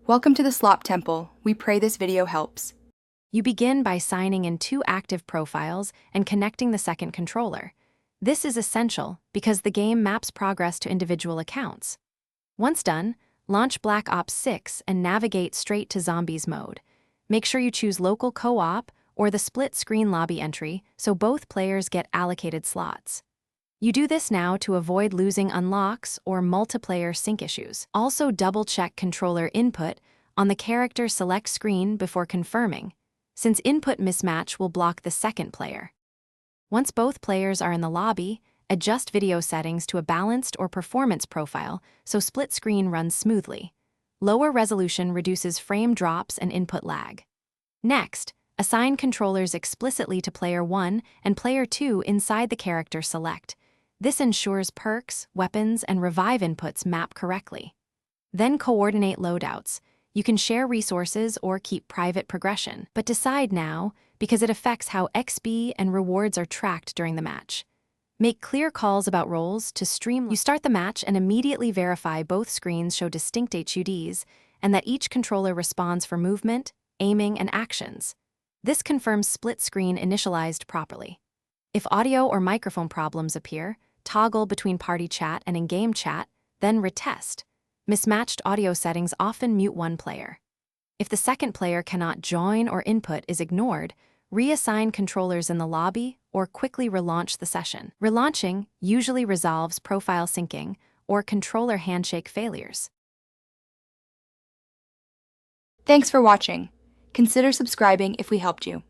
Welcome to the Slop Temple. We pray this video helps. You begin by signing in 2 active profiles and connecting the second controller. This is essential because the game maps progress to individual accounts. Once done, launch Black Ops 6 and navigate straight to Zombies mode. Make sure you choose local co-op or the split-screen lobby entry so both players get allocated slots. You do this now to avoid losing unlocks or multiplayer sync issues. Also double-check controller input on the character select screen before confirming, since input mismatch will block the second player. Once both players are in the lobby, adjust video settings to a balanced or performance profile so split screen runs smoothly. Lower resolution reduces frame drops and input lag. Next, assign controllers explicitly to player 1 and player 2 inside the character select. This ensures perks, weapons, and revive inputs map correctly. Then coordinate loadouts. You can share resources or keep private progression, but decide now because it affects how XP and rewards are tracked during the match. Make clear calls about roles to streamline. You start the match and immediately verify both screens show distinct HUDs and that each controller responds for movement, aiming, and actions. This confirms split screen initialized properly. If audio or microphone problems appear, toggle between party chat and in-game chat, then retest. Mismatched audio settings often mute one player. If the second player cannot join or input is ignored, reassign controllers in the lobby or quickly relaunch the session. Relaunching usually resolves profile syncing or controller handshake failures. Thanks for watching. Consider subscribing if we helped you.